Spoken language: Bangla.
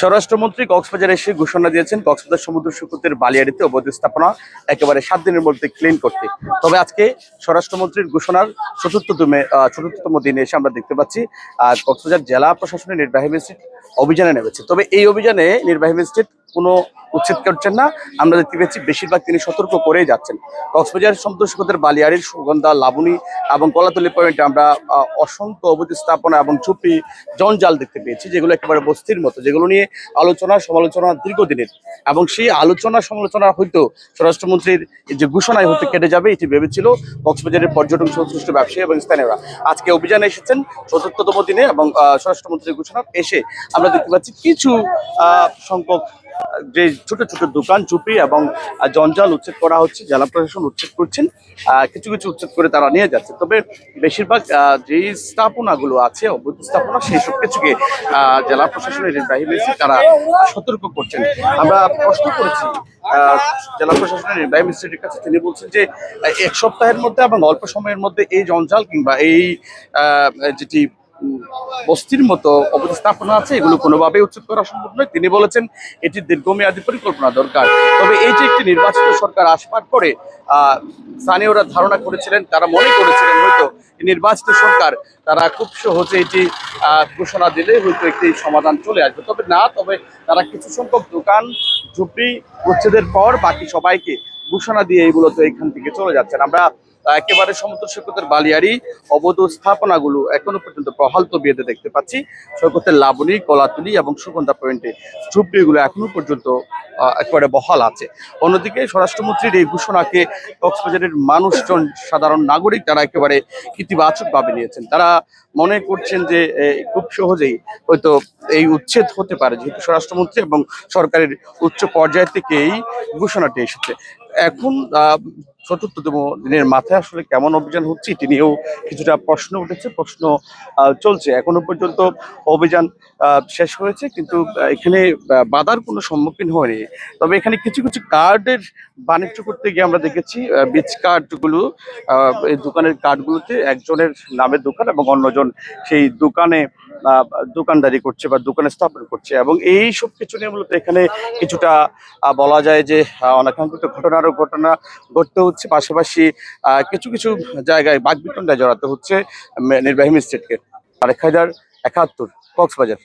স্বরাষ্ট্রমন্ত্রী কক্সবাজারে এসে ঘোষণা দিয়েছেন কক্সবাজার সমুদ্র সৈকতের বালিয়াড়িতে অবৈধ স্থাপনা একেবারে ৭ দিনের মধ্যে ক্লিন করতে। তবে আজকে স্বরাষ্ট্রমন্ত্রীর ঘোষণার চতুর্থতম দিনে এসে আমরা দেখতে পাচ্ছি কক্সবাজার জেলা প্রশাসনের নির্বাহী ম্যাজিস্ট্রেট অভিযানে নেমেছে। তবে এই অভিযানে নির্বাহী ম্যাজিস্ট্রেট কোনো উচ্ছেদ করছেন না। আমরা দেখতে পেয়েছি বেশিরভাগ তিনি সতর্ক করেই যাচ্ছেন। কক্সবাজার সমুদ্র সৈকতের বালিয়াড়ির সুগন্ধা, লাবণী এবং কলাতলি পয়েন্টে আমরা অসংখ্য অবৈধ স্থাপনা এবং ঝুপি জঞ্জাল দেখতে পেয়েছি, যেগুলো একেবারে বস্তির মতো, যেগুলো নিয়ে আলোচনা সমালোচনা দীর্ঘদিনের। এবং সেই আলোচনা সমালোচনা হয়তো স্বরাষ্ট্রমন্ত্রীর যে ঘোষণায় হতে কেটে যাবে এটি ভেবেছিল কক্সবাজারের পর্যটন সংশ্লিষ্ট ব্যবসায়ী এবং স্থানীয়রা। আজকে অভিযানে এসেছেন চতুর্থতম দিনে এবং স্বরাষ্ট্রমন্ত্রীর ঘোষণা এসে আমরা দেখতে পাচ্ছি কিছু সংখ্যক যে ছোট ছোট দোকান, চুপি এবং জঞ্জাল উচ্ছেদ করা হচ্ছে, জেলা প্রশাসন উচ্ছেদ করছেন, কিছু কিছু উচ্ছেদ করে তারা নিয়ে যাচ্ছে। তবে বেশিরভাগ যেই স্থাপনাগুলো আছে অবৈধ স্থাপনা, সেই সব কিছুকে জেলা প্রশাসনের নির্বাহী ম্যাজিস্ট্রেট তারা সতর্ক করছেন। আমরা প্রশ্ন করেছি জেলা প্রশাসনের নির্বাহী ম্যাজিস্ট্রেটের কাছে, তিনি বলছেন যে 1 সপ্তাহের মধ্যে এবং অল্প সময়ের মধ্যে এই জঞ্জাল কিংবা এই যেটি বস্তির মতো অবৈধ স্থাপনা আছে এগুলো কোনোভাবেই উচ্ছেদ করা সম্ভব নয়। তিনি বলেছেন এটি দীর্ঘমেয়াদী পরিকল্পনা দরকার। তবে এই যে একটি নির্বাচিত সরকার আসবার পরে স্থানীয়রা ধারণা করেছিলেন, তারা মনে করেছিলেন হয়তো নির্বাচিত সরকার তারা খুব সহজে এটি ঘোষণা দিলে হয়তো একটি সমাধান চলে আসবে। তবে না, তবে তারা কিছু সংখ্যক দোকান, ঝুপড়ি উচ্ছেদের পর বাকি সবাইকে ঘোষণা দিয়ে এইগুলো তো এখান থেকে চলে যাচ্ছেন। আমরা একেবারে সমুদ্র সৈকতের বালিয়াড়ি অবৈধ স্থাপনাগুলো এখনো পর্যন্ত বহাল তবিয়তে দেখতে পাচ্ছি। সৈকতের লাবণী, কলাতুলি এবং সুগন্ধা পয়েন্টে ঝুপড়িগুলো এখনো পর্যন্ত একেবারে বহাল আছে। অন্যদিকে স্বরাষ্ট্রমন্ত্রীর এই ঘোষণাকে কক্সবাজারের মানুষজন, সাধারণ নাগরিক তারা একেবারে ইতিবাচকভাবে নিয়েছেন। তারা মনে করছেন যে খুব সহজেই হয়তো এই উচ্ছেদ হতে পারে, যেহেতু স্বরাষ্ট্রমন্ত্রী এবং সরকারের উচ্চ পর্যায় থেকে এই ঘোষণাটি এসেছে। এখন চতুর্থতম দিনের মাথায় আসলে কেমন অভিযান হচ্ছে এটি নিয়েও কিছুটা প্রশ্ন উঠেছে, প্রশ্ন চলছে। এখনো পর্যন্ত অভিযান শেষ হয়েছে, কিন্তু এখানে বাধার কোনো সম্মুখীন হয়নি। তবে এখানে কিছু কিছু কার্ডের বাণিজ্য করতে গিয়ে আমরা দেখেছি বিচ কার্ডগুলো, এই দোকানের কার্ডগুলোতে একজনের নামের দোকান এবং অন্যজন সেই দোকানে দোকানদারি করছে বা দোকানে স্থাপন করছে। এবং এই সব কিছু নিয়ে মূলত এখানে কিছুটা বলা যায় যে অনাকাঙ্ক্ষিত ঘটনা ঘটতে হচ্ছে। পাশাপাশি কিছু কিছু জায়গায় বাকবিতণ্ডায় জড়াতে হচ্ছে নির্বাহী ম্যাজিস্ট্রেটকে। তারেক হায়দার, ৭১, কক্সবাজার।